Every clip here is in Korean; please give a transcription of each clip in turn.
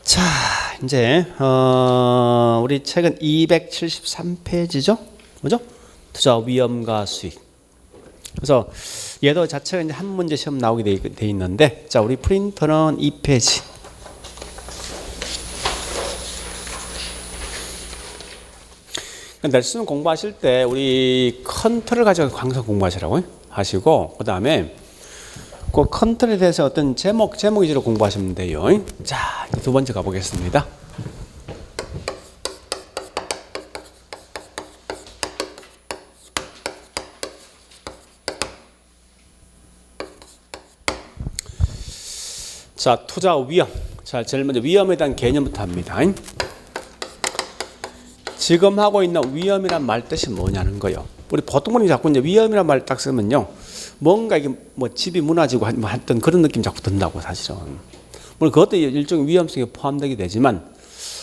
자, 이제 우리 책은 273페이지죠? 뭐죠? 투자 위험과 수익. 그래서 얘도 자체가 이제 한 문제 시험 나오게 돼 있는데, 자, 우리 프린터는 2페이지. 넬슨 공부하실 때 우리 컨트롤 가지고 항상 공부하시라고 하시고, 그 다음에 그 컨트롤에 대해서 어떤 제목 위주로 공부하시면 돼요. 자, 두 번째 가보겠습니다. 자, 투자 위험. 자, 제일 먼저 위험에 대한 개념부터 합니다. 지금 하고 있는 위험이란 말 뜻이 뭐냐는 거요. 우리 보통 분이 자꾸 이제 위험이란 말 딱 쓰면요, 뭔가 이게 뭐 집이 무너지고 했던 그런 느낌 자꾸 든다고 사실은. 물론 그것도 일종의 위험성에 포함되게 되지만,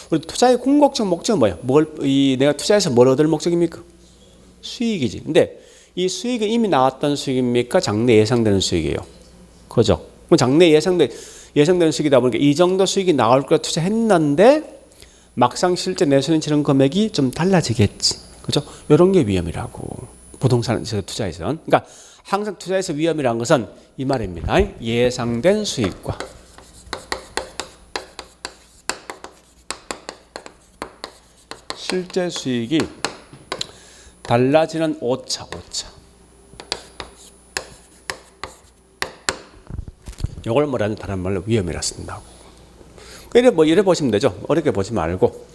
우리 투자의 궁극적 목적은 뭐예요? 내가 투자해서 뭘 얻을 목적입니까? 수익이지. 근데 이 수익은 이미 나왔던 수익입니까? 장래 예상되는 수익이에요. 그죠? 그럼 장래 예상되는 수익이다 보니까 이 정도 수익이 나올 거라 투자했는데 막상 실제 내수는 치는 금액이 좀 달라지겠지. 그죠? 이런 게 위험이라고. 부동산에서 투자에서는. 그러니까 항상 투자에서 위험이라는 것은 이 말입니다. 예상된 수익과 실제 수익이 달라지는 오차. 이걸 뭐라는 다른 말로 위험이라 쓴다고. 이래 보시면 되죠. 어렵게 보지 말고.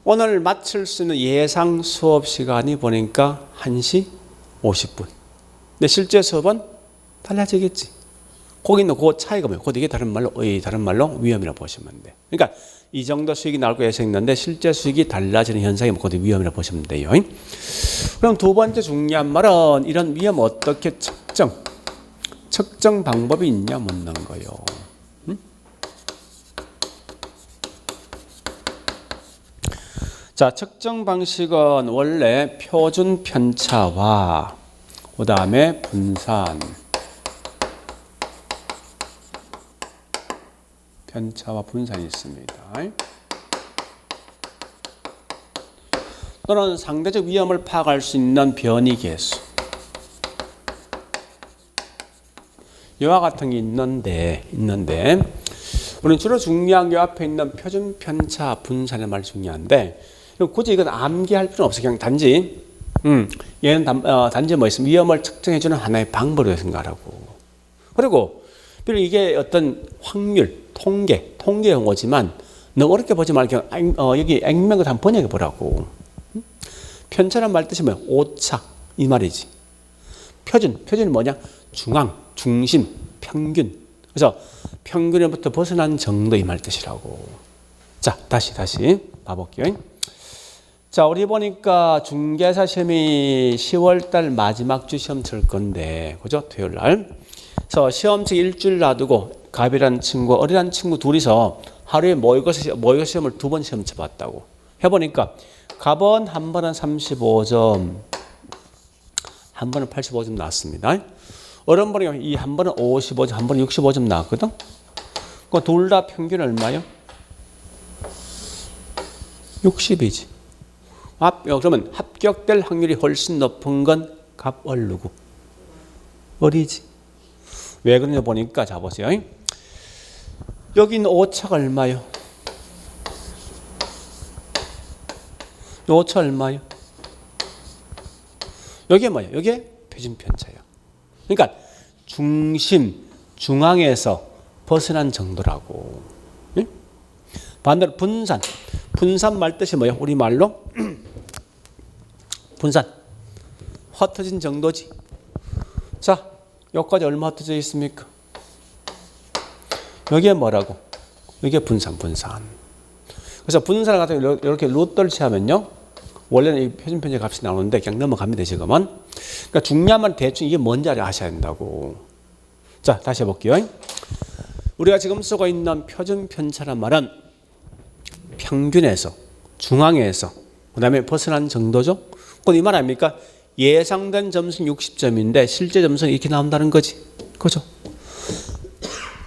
오늘 마칠 수 있는 예상 수업 시간이 보니까 1시 50분. 근데 실제 수업은 달라지겠지. 거기는 그 차이가 뭐예요? 이게 다른 말로 위험이라고 보시면 돼. 그러니까 이 정도 수익이 나올 거 예상했는데 실제 수익이 달라지는 현상이 그것도 위험이라고 보시면 돼요. 그럼 두 번째 중요한 말은 이런 위험 어떻게 측정 방법이 있냐 묻는 거예요. 자, 측정 방식은 원래 표준 편차와 그 다음에 분산, 편차와 분산이 있습니다. 또는 상대적 위험을 파악할 수 있는 변이 계수, 이와 같은 게 있는데 우리는 주로 중요한 게 앞에 있는 표준 편차 분산의 말이 중요한데, 굳이 이건 암기할 필요는 없어요. 그냥 단지 얘는 단지 뭐 있으면 위험을 측정해주는 하나의 방법으로 생각하라고. 그리고 비록 이게 어떤 확률, 통계 용어지만 너무 어렵게 보지 말고 여기 액면을 한번 번역해 보라고. 편차란 말 뜻이 뭐야? 오차 이 말이지. 표준이 뭐냐? 중앙, 중심, 평균. 그래서 평균으로부터 벗어난 정도 이 말 뜻이라고. 자, 다시 봐볼게요. 자, 우리 보니까 중개사 시험이 10월달 마지막 주 시험 칠 건데, 그죠? 토요일 날. 그래서 시험책 일주일 놔두고 갑이라는 친구, 어리라는 친구 둘이서 하루에 모의고사 시험을 2번 시험 쳐봤다고. 해보니까 갑은 한 번은 35점, 한 번은 85점 나왔습니다. 어른분이 이 한 번은 55점, 한 번은 65점 나왔거든. 그 둘 다 평균 얼마요? 60이지. 그러면 합격될 확률이 훨씬 높은 건 갑 얼누구? 어리지. 왜 그러냐 보니까 자 보세요. 여기 있는 오차가 얼마요? 이 오차 얼마요? 여기에 뭐예요? 여기에 표준 편차예요. 그러니까 중앙에서 벗어난 정도라고. 네? 반대로 분산 말 뜻이 뭐예요? 우리 말로 분산, 흩어진 정도지. 자, 여기까지 얼마 흩어져 있습니까? 여기에 뭐라고? 여기에 분산. 그래서 분산을 갖다가 이렇게 루트를 취하면요, 원래는 이 표준 편차 값이 나오는데 그냥 넘어갑니다, 지금은. 그러니까 중요한 말 대충 이게 뭔지 아셔야 된다고. 자, 다시 해볼게요. 우리가 지금 쓰고 있는 표준 편차란 말은 평균에서, 중앙에서, 그 다음에 벗어난 정도죠. 그건 이 말 아닙니까? 예상된 점수는 60점인데 실제 점수는 이렇게 나온다는 거지. 그죠?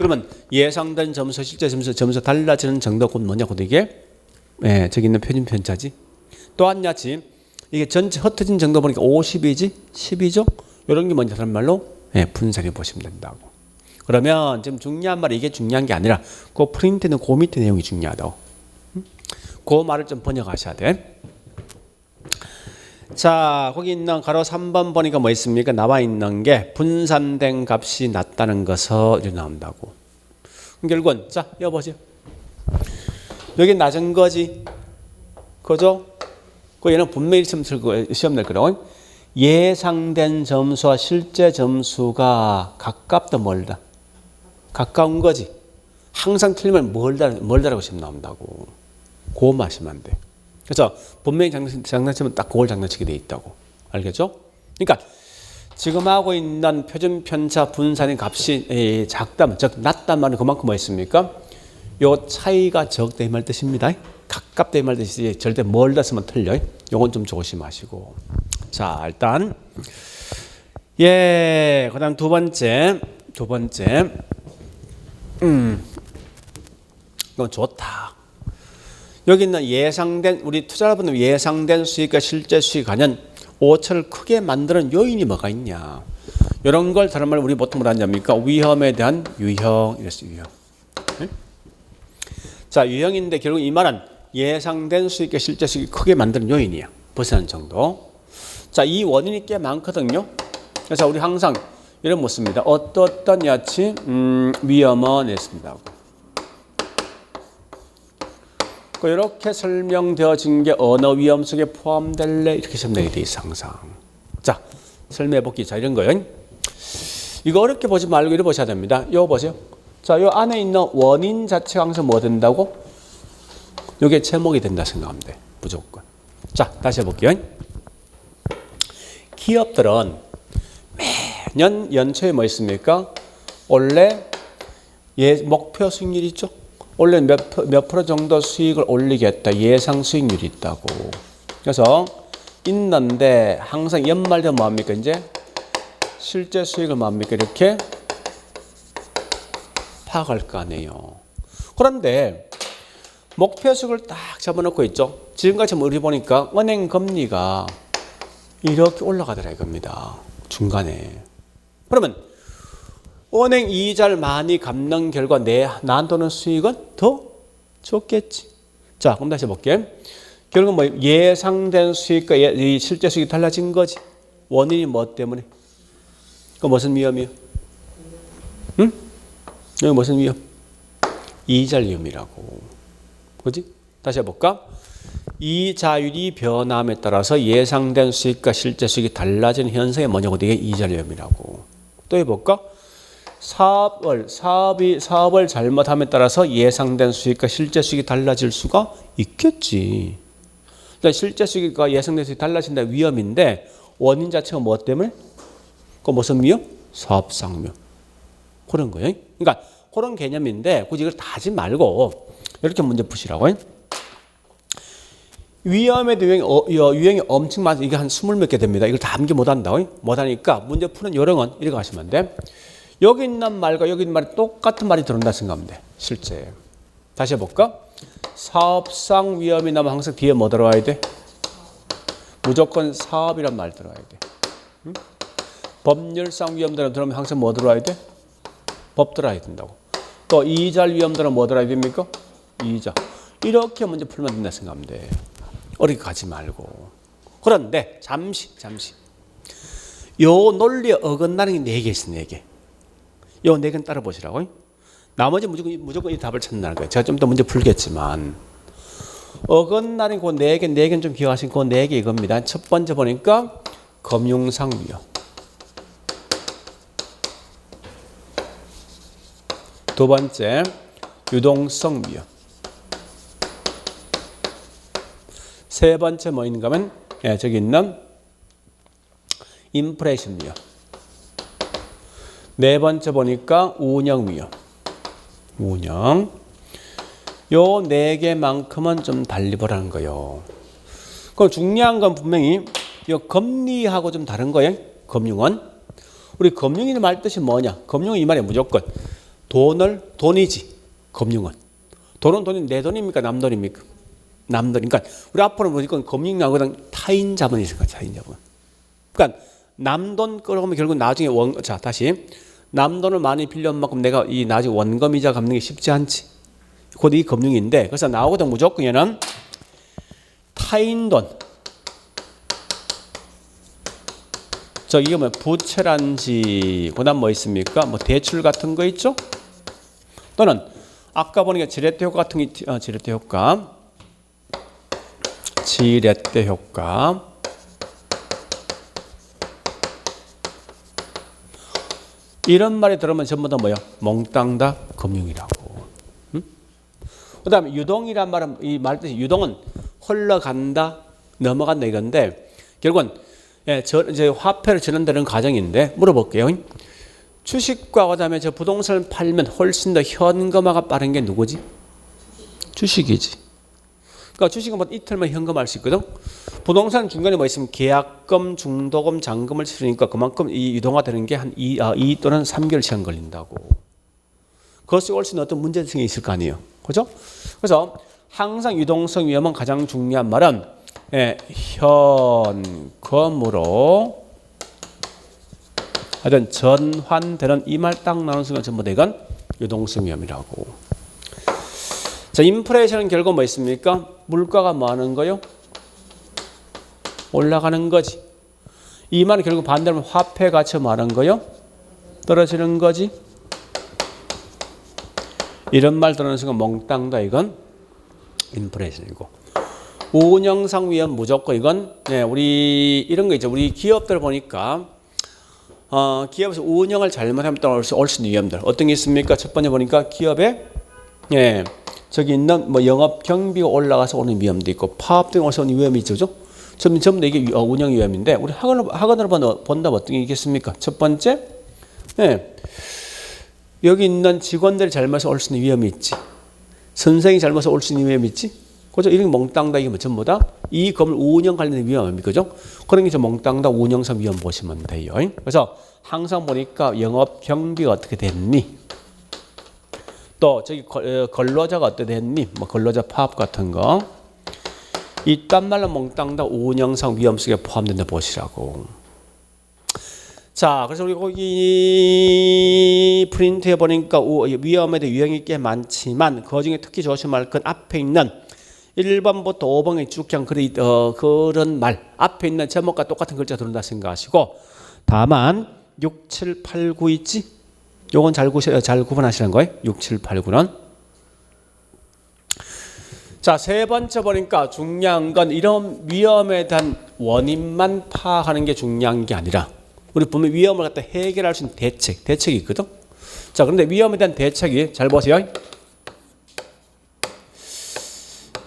그러면 예상된 점수, 실제 점수 달라지는 정도가 뭐냐고 이게 저기 있는 표준 편차지. 또한 야지 이게 전체 흩어진 정도 보니까 50이지 10이죠. 이런 게 뭔지 다른 말로 분산해 보시면 된다고. 그러면 지금 중요한 말이 이게 중요한 게 아니라 그 프린트는 그 밑에 내용이 중요하다고. 그 말을 좀 번역하셔야 돼. 자, 거기 있는 가로 3번 보니까 뭐 있습니까? 나와 있는 게 분산된 값이 낮다는 것을 이렇게 나온다고. 결국은 자, 이거 보세요. 여기 낮은 거지. 그죠? 그 얘는 분명히 시험 낼 거라고. 예상된 점수와 실제 점수가 가깝다 멀다. 가까운 거지. 항상 틀리면 멀다라고 시험 나온다고. 그거 마시면 안 돼. 그래서 분명히 장난치면 딱 그걸 장난치게 돼 있다고. 알겠죠? 그러니까 지금 하고 있는 표준 편차 분산의 값이 작다면, 즉 낮단 말은 그만큼 뭐 있습니까? 요 차이가 적다 이 말 뜻입니다. 가깝다 이 말 뜻이지 절대 멀다 쓰면 틀려. 요건 좀 조심하시고. 자, 일단 그다음 두 번째. 이건 좋다. 여기 있는 예상된 우리 투자자분들 예상된 수익과 실제 수익 간연 오차를 크게 만드는 요인이 뭐가 있냐. 이런 걸 다른 말로 우리 보통 뭐라 하냐니까 위험에 대한 유형 이랬어요. 유형. 네? 자, 유형인데 결국 이 말은 예상된 수익과 실제 수익이 크게 만드는 요인이야. 벗어나는 정도. 자, 이 원인이 꽤 많거든요. 그래서 우리 항상 이런 못 씁니다. 어떤 야치 위험은 했습니다. 이렇게 설명되어진 게 어느 위험 속에 포함될래 이렇게 설명이 돼 있어 항상. 자, 설명해 볼게요. 자, 이런 거요. 이거 어렵게 보지 말고 이렇게 보셔야 됩니다. 이거 보세요. 자, 이 안에 있는 원인 자체가 항상 뭐 된다고? 이게 제목이 된다 생각하면 돼. 무조건. 자, 다시 해볼게요. 기업들은 매년 연초에 뭐 있습니까? 원래 목표 수익률이 있죠. 원래 몇 프로 정도 수익을 올리겠다. 예상 수익률이 있다고. 그래서 있는데 항상 연말 되면 뭐합니까? 이제 실제 수익을 뭐합니까? 이렇게 파악할 거 아니에요. 그런데 목표 수익을 딱 잡아놓고 있죠. 지금까지 우리 보니까 은행 금리가 이렇게 올라가더라 이겁니다. 중간에. 그러면 은행 이자를 많이 갚는 결과 나한테 오는 수익은 더 적겠지. 자, 그럼 다시 해볼게. 결국 뭐 예상된 수익과 이 실제 수익이 달라진 거지. 원인이 뭐 때문에? 그 무슨 위험이요? 응? 여기 무슨 위험? 이자 위험이라고. 그지? 다시 해볼까? 이자율이 변함에 따라서 예상된 수익과 실제 수익이 달라지는 현상이 뭐냐고. 이게 이자 위험이라고. 또 해볼까? 사업을 잘못함에 따라서 예상된 수익과 실제 수익이 달라질 수가 있겠지. 그러니까 실제 수익과 예상된 수익이 달라진다 위험인데 원인 자체가 뭐 때문에? 그 무슨 위험? 사업상 위험. 그런 거예요. 그러니까 그런 개념인데 굳이 이걸 다 하지 말고 이렇게 문제 푸시라고. 위험에 대한 유형이 엄청 많아. 이게 한 20몇 개 됩니다. 이걸 다 암기 못한다. 못하니까 문제 푸는 요령은 이렇게 하시면 돼. 여기 있는 말과 여기 있는 말이 똑같은 말이 들어온다 생각하면 돼. 실제. 다시 해볼까? 사업상 위험이 나면 항상 뒤에 뭐 들어와야 돼? 무조건 사업이란 말 들어와야 돼. 응? 법률상 위험 들어오면 항상 뭐 들어와야 돼? 법 들어야 된다고. 또 이자 위험 들어오면 뭐 들어야 됩니까? 이자. 이렇게 문제 풀면 된다 생각하면 돼. 어렵게 가지 말고. 그런데 잠시. 요 논리에 어긋나는 게 4개 있어. 4개. 요 4개는 따라 보시라고. 나머지 무조건 이 답을 찾는다는 거예요. 제가 좀 더 문제 풀겠지만 어긋나는 그 4개는 좀 기억하시고 그 4개 이겁니다. 첫 번째 보니까 금융상 위험. 두 번째 유동성 위험. 세 번째 뭐 있는가 하면 저기 있는 인플레이션 위험. 네 번째 보니까 운영 위험. 운영. 요 4개만큼은 좀 달리 보라는 거예요. 그 중요한 건 분명히 이 금리하고 좀 다른 거예요. 금융은. 우리 금융이란 말 뜻이 뭐냐? 금융은 이 말이 무조건 돈이지. 금융은. 돈이 내 돈입니까? 남 돈입니까? 남 돈. 그러니까 우리 앞으로 보니까 금융 나오거든 타인 자본이 있을 거야. 타인 자본. 그러니까 남 돈 끌어오면 결국 나중에 자 다시 남 돈을 많이 빌려온 만큼 내가 이 나중에 원금이자 갚는 게 쉽지 않지. 곧 이 금융인데 그래서 나오거든 무조건 얘는 타인 돈. 이게 뭐 부채란지 그다음 뭐 있습니까? 뭐 대출 같은 거 있죠? 또는 아까 보니까 지렛대 효과 같은 게 지렛대 효과. 지렛대 효과. 이런 말이 들으면 전부 다 뭐야? 몽땅 다 금융이라고. 응? 그다음에 유동이란 말은 이 말 뜻이 유동은 흘러간다, 넘어간다 이건데 결국은 이제 화폐를 전환되는 과정인데 물어볼게요. 주식과 그다음에 저 부동산을 팔면 훨씬 더 현금화가 빠른 게 누구지? 주식이지. 그러니까 주식은 뭐 이틀만 현금할 수 있거든. 부동산 중간에 뭐 있으면 계약금, 중도금, 잔금을 치르니까 그만큼 이 유동화되는 게 한 2 또는 3개월 시간 걸린다고. 그것이 올 수 있는 어떤 문제성이 있을 거 아니에요. 그죠? 그래서 항상 유동성 위험은 가장 중요한 말은 현금으로 하여튼 전환되는 이 말 딱 나오는 순간 전부 다 이건 유동성 위험이라고. 자, 인플레이션은 결국 뭐 있습니까? 물가가 뭐 하는 거요? 올라가는 거지. 이 말은 결국 반대로 화폐 가치 뭐 하는 거요? 떨어지는 거지. 이런 말 들어는 순간 몽땅 다 이건 인플레이션이고. 운영상 위험 무조건 이건 우리 이런 거 있죠. 우리 기업들 보니까 기업에서 운영을 잘못하면 또 올 수 있는 위험들 어떤 게 있습니까? 첫 번째 보니까 기업에 저기 있는 뭐 영업 경비가 올라가서 오는 위험도 있고 파업 등에 올라서 오는 위험이 있죠. 전부 다 이게 운영 위험인데 우리 학원으로 본다면 어떤 게 있겠습니까? 첫 번째 여기 있는 직원들이 잘못해서 올 수 있는 위험이 있지. 선생이 잘못해서 올 수 있는 위험이 있지. 그죠? 이런 게 몽땅 다 이게 전부 다 이 건물 운영 관련된 위험입니다. 그죠? 그런 게 저 몽땅 다 운영상 위험 보시면 돼요. 그래서 항상 보니까 영업 경비가 어떻게 됐니? 또 저기 근로자가 어떻게 됐니? 뭐 근로자 파업 같은 거. 이딴 말로 몽땅 다 운영상 위험 속에 포함된다 보시라고. 자, 그래서 우리 거기 프린트해 보니까 위험에 대해 유형이 꽤 많지만 그 중에 특히 조심할 건 앞에 있는 1번부터 5번에 쭉 그냥 그런 말 앞에 있는 제목과 똑같은 글자 들어온다 생각하시고 다만 6, 7, 8, 9 있지? 요건 잘 구분하시는 거예요. 6, 7, 8, 9는. 자, 세 번째 보니까 중요한 건 이런 위험에 대한 원인만 파악하는 게 중요한 게 아니라 우리 보면 위험을 갖다 해결할 수 있는 대책이 있거든. 자, 그런데 위험에 대한 대책이 잘 보세요.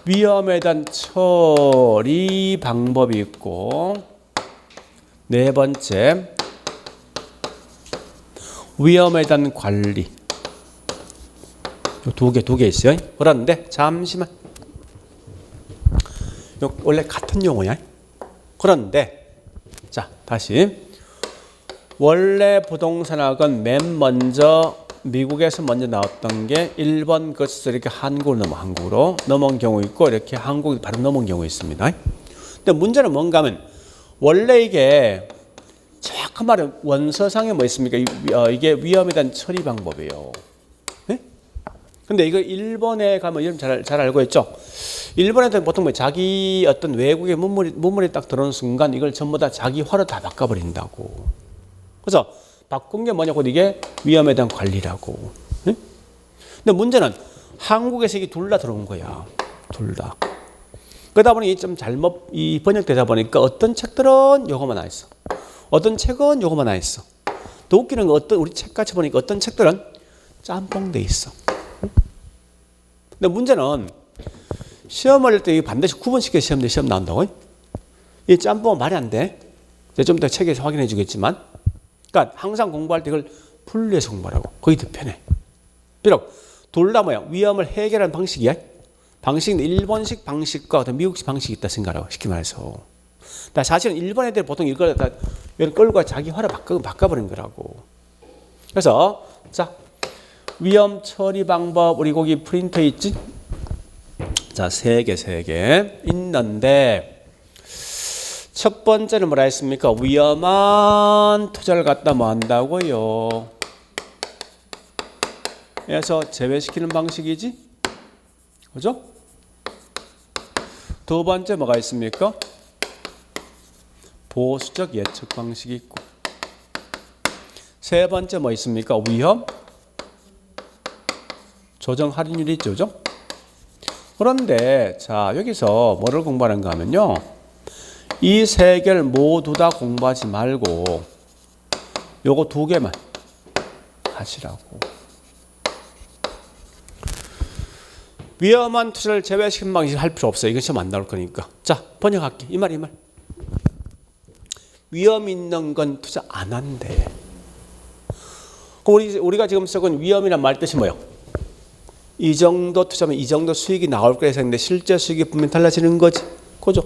위험에 대한 처리 방법이 있고 네 번째 위험에 대한 관리 두 개 있어요. 그런데 잠시만 원래 같은 용어야. 그런데 자 다시 원래 부동산학은 맨 먼저 미국에서 먼저 나왔던 게 1번 것에서 이렇게 한국으로 넘어온 경우 있고 이렇게 한국이 바로 넘어온 경우 있습니다. 근데 문제는 뭔가 하면 원래 이게 정확한 말은 원서상에 뭐 있습니까? 이게 위험에 대한 처리 방법이에요. 네? 근데 이거 일본에 가면 이름 잘 알고 있죠? 일본에는 보통 뭐 자기 어떤 외국의 문물이 딱 들어오는 순간 이걸 전부 다 자기화로 다 바꿔버린다고. 그래서 바꾼 게 뭐냐고 이게 위험에 대한 관리라고. 네? 근데 문제는 한국에서 이게 둘 다 들어온 거야. 둘 다. 그러다 보니 좀 잘못 번역되다 보니까 어떤 책들은 요거만 나 있어. 어떤 책은 요거만 나 있어. 더 웃기는 건 우리 책같이 보니까 어떤 책들은 짬뽕돼 있어. 근데 문제는 시험을 할 때 반드시 구분시켜 시험 나온다고. 이 짬뽕은 말이 안 돼. 좀 더 책에서 확인해 주겠지만. 그러니까 항상 공부할 때 이걸 분리해서 공부하라고. 거의 더 편해. 비록 둘 다 뭐야? 위험을 해결하는 방식이야. 방식은 일본식 방식과 미국식 방식이 있다 생각하라고. 쉽게 말해서. 사실은 일본 애들 보통 이걸 다 끌고 자기 화를 바꿔버린 거라고. 그래서 자 위험 처리 방법 우리 거기 프린터 있지? 자, 세 개 있는데 첫 번째는 뭐라 했습니까? 위험한 투자를 갖다 뭐 한다고요? 그래서 제외시키는 방식이지? 그죠? 두 번째 뭐가 있습니까? 보수적 예측 방식이 있고 세 번째 뭐 있습니까? 위험 조정 할인율이 있죠. 그죠? 그런데 자 여기서 뭐를 공부하는가 하면요. 이 세 개를 모두 다 공부하지 말고 요거 두 개만 하시라고. 위험한 투자를 제외시키는 방식 할 필요 없어요. 이거 시험 안 나올 거니까. 자, 번역할게. 이 말. 위험 있는 건 투자 안 한대. 그럼 우리가 지금 쓰건 위험이란 말 뜻이 뭐예요? 이 정도 투자면 이 정도 수익이 나올 거라 생각했는데 실제 수익이 분명히 달라지는 거지. 그죠?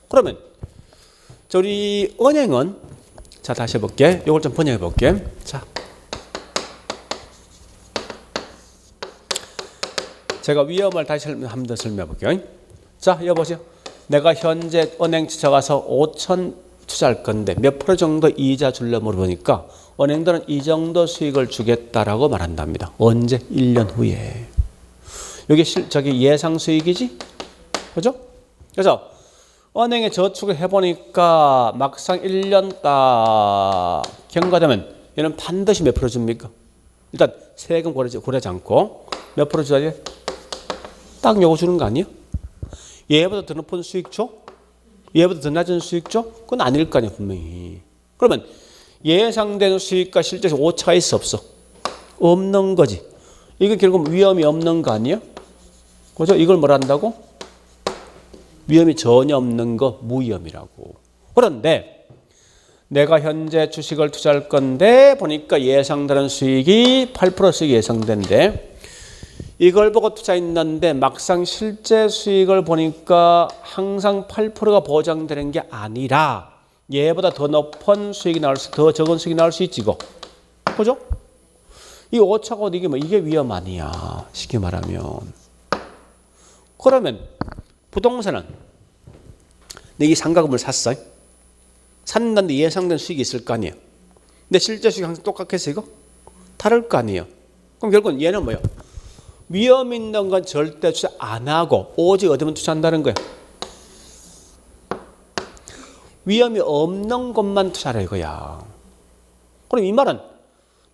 그러면 우리 은행은 자 다시 해볼게. 이걸 좀 번역해 볼게. 자, 제가 위험을 다시 한 번 더 설명해 볼게요. 자, 여보세요. 내가 현재 은행 찾아가서 5천 투자할 건데 몇 프로 정도 이자 줄래 물어보니까 은행들은 이 정도 수익을 주겠다라고 말한답니다. 언제? 1년 후에. 이게 저기 예상 수익이지? 그죠? 그래서 은행에 저축을 해보니까 막상 1년 딱 경과되면 얘는 반드시 몇 프로 줍니까? 일단 세금 고려하지 않고 몇 프로 줘야 돼? 딱 요거 주는 거 아니에요? 얘보다 더 높은 수익 줘? 얘보다 더 낮은 수익 줘? 그건 아닐 거 아니에요, 분명히. 그러면 예상되는 수익과 실제 오차가 있어 없어? 없는 거지. 이게 결국 위험이 없는 거 아니에요? 그죠? 이걸 뭐라 한다고? 위험이 전혀 없는 거 무위험이라고. 그런데 내가 현재 주식을 투자할 건데 보니까 예상되는 수익이 8% 수익이 예상된대. 이걸 보고 투자했는데 막상 실제 수익을 보니까 항상 8%가 보장되는 게 아니라 얘보다 더 높은 수익이 나올 수, 더 적은 수익이 나올 수 있지, 이거. 그죠? 이 오차가 이게 뭐 이게 위험 아니야. 쉽게 말하면. 그러면 부동산은 내가 이 상가금을 샀어. 샀는데 예상된 수익이 있을 거 아니에요. 근데 실제 수익이 항상 똑같겠어, 이거? 다를 거 아니에요. 그럼 결국은 얘는 뭐예요? 위험 있는 건 절대 투자 안 하고 오직 어디만 투자한다는 거예요. 위험이 없는 것만 투자하라 이거야. 그럼 이 말은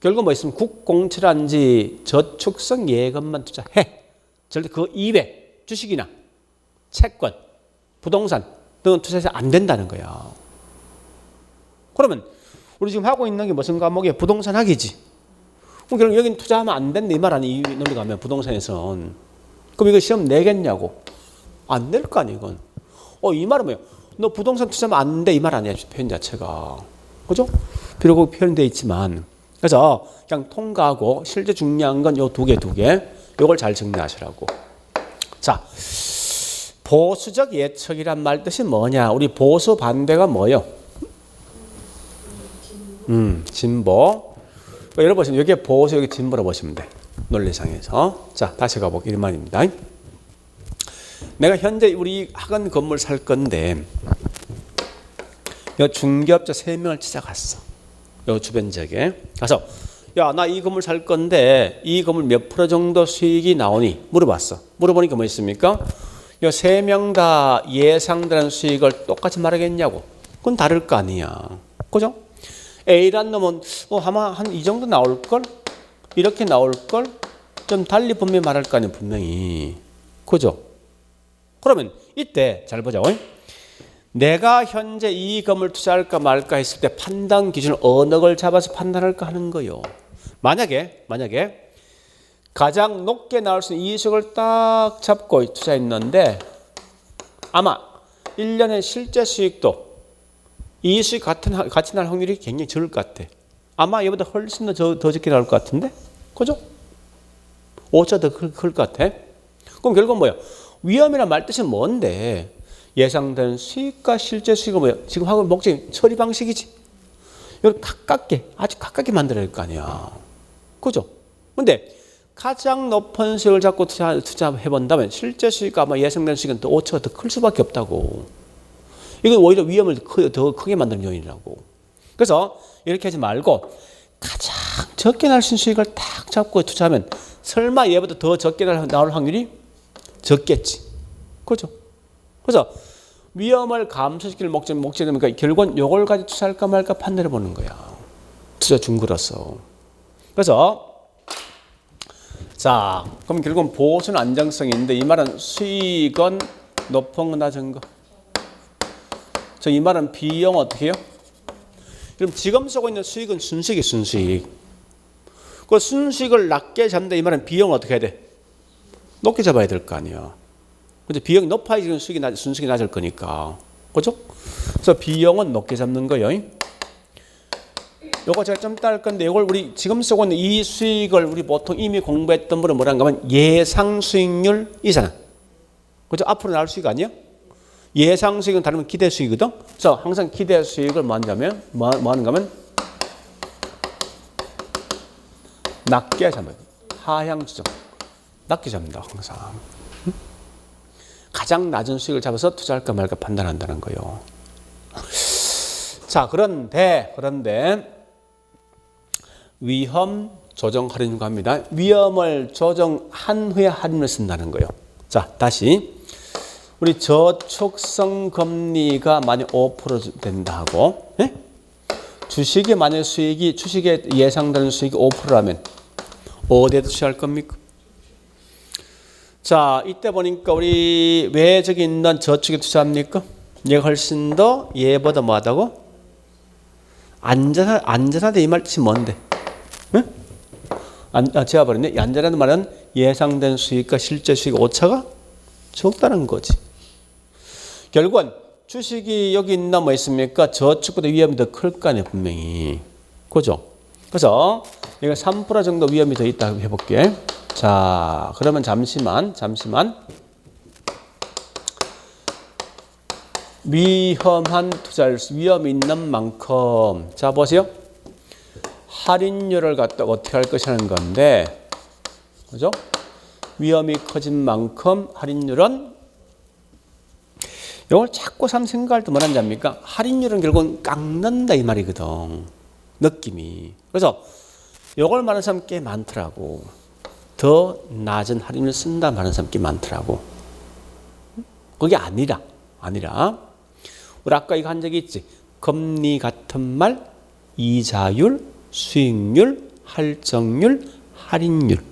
결국 뭐 있으면 국공채라든지 저축성 예금만 투자해. 절대 그 이외 주식이나 채권, 부동산 등은 투자해서 안 된다는 거야. 그러면 우리 지금 하고 있는 게 무슨 과목이에요? 부동산 학이지. 그럼 결국 여기는 투자하면 안 된다 이 말 아니에요? 이 논리 가면 부동산에선. 그럼 이거 시험 내겠냐고? 안 낼 거 아니에요, 이건. 이 말은 뭐예요? 너 부동산 투자하면 안 돼 이 말 아니야, 표현 자체가. 그죠? 비록 표현되어 있지만. 그래서 그냥 통과하고 실제 중요한 건 요 두 개. 요걸 잘 정리하시라고. 자, 보수적 예측이란 말 뜻이 뭐냐? 우리 보수 반대가 뭐예요? 진보. 여러분 보시면 여기에 보수, 여기 진보로 보시면 돼. 논리상에서. 자, 다시 가볼게요. 이 말입니다. 내가 현재 우리 학원 건물 살 건데 요 중개업자 3명을 찾아갔어. 요 주변 지역에. 가서 야, 나 이 건물 살 건데 이 건물 몇 프로 정도 수익이 나오니? 물어봤어. 물어보니까 뭐 있습니까? 요 3명 다 예상되는 수익을 똑같이 말하겠냐고. 그건 다를 거 아니야. 그죠? A란 놈은 아마 한 이 정도 나올걸? 이렇게 나올걸? 좀 달리 분명히 말할 거 아니에요, 분명히. 그죠? 그러면 이때 잘 보자. 내가 현재 이 건물 투자할까 말까 했을 때 판단 기준을 어느 걸 잡아서 판단할까 하는 거요. 만약에 가장 높게 나올 수 있는 이익을 딱 잡고 투자했는데 아마 1년의 실제 수익도 이 수익 같이 날 확률이 굉장히 적을 것 같아. 아마 얘보다 훨씬 더 적게 나올 것 같은데? 그죠? 오차 더 클 것 같아. 그럼 결국 뭐야? 위험이란 말 뜻은 뭔데? 예상되는 수익과 실제 수익은 뭐야? 지금 하고 목적이 처리 방식이지. 이걸 가깝게, 아주 가깝게 만들어야 될 거 아니야. 그죠? 근데 가장 높은 수익을 잡고 투자해본다면 실제 수익 아마 예상된 수익은 더 오차가 더 클 수밖에 없다고. 이건 오히려 위험을 더 크게 만드는 요인이라고. 그래서 이렇게 하지 말고 가장 적게 날 수 있는 수익을 딱 잡고 투자하면 설마 얘보다 더 적게 나올 확률이 적겠지. 그렇죠? 그래서 위험을 감소시킬 목적이니까 결국은 이걸 가지고 투자할까 말까 판단해 보는 거야. 투자 중거로서. 그래서 자, 그럼 결국은 보수는 안정성이 있는데 이 말은 수익은 높은 거 낮은 거. 이 말은 비용 어떻게 해요? 그럼 지금 쓰고 있는 수익은 순수익이 순수익. 그 순수익을 낮게 잡는다 이 말은 비용을 어떻게 해야 돼? 높게 잡아야 될 거 아니야. 근데 비용이 높아야 지금 순수익이 낮을 거니까. 그죠? 그래서 비용은 높게 잡는 거예요. 요거 제가 좀 따를 건데 이걸 우리 지금 쓰고 있는 이 수익을 우리 보통 이미 공부했던 분은 뭐라고 하면 예상 수익률이잖아. 그죠? 앞으로 나올 수익 아니야? 예상 수익은 다르면 기대 수익이거든. 그래서 항상 기대 수익을 뭐 하냐면 뭐 하는가 하면 낮게 잡아요. 하향 조정. 낮게 잡는다 항상. 가장 낮은 수익을 잡아서 투자할까 말까 판단한다는 거예요. 자, 그런데 위험 조정 할인과 합니다. 위험을 조정한 후에 할인을 쓴다는 거예요. 자, 다시 우리 저축성 금리가 만약 5% 된다 하고 주식의 만약 수익이 주식에 예상되는 수익이 5%라면 어디에 투자할 겁니까? 자, 이때 보니까 우리 왜 저기 있는 저축에 투자합니까? 얘가 훨씬 더 얘보다 뭐하다고? 안전하다 이 말 뜻이 뭔데? 응? 제가 버렸네. 안전하다는 말은 예상된 수익과 실제 수익 오차가 적다는 거지. 결국은 주식이 여기 있나 뭐 있습니까? 저축보다 위험이 더 클 거 아니에요, 분명히. 그죠? 그래서 이거 3% 정도 위험이 더 있다고 해볼게. 자, 그러면 잠시만. 위험한 투자를 위험 있는 만큼. 자, 보세요. 할인율을 갖다가 어떻게 할 것이라는 건데, 그죠? 위험이 커진 만큼 할인율은 이걸 자꾸 생각할 때 뭐라는지 압니까? 할인율은 결국은 깎는다 이 말이거든. 느낌이. 그래서 이걸 말하는 사람 꽤 많더라고. 더 낮은 할인을 쓴다 말하는 사람 꽤 많더라고. 그게 아니라 우리 아까 이거 한 적이 있지. 금리 같은 말, 이자율, 수익률, 할증률, 할인율.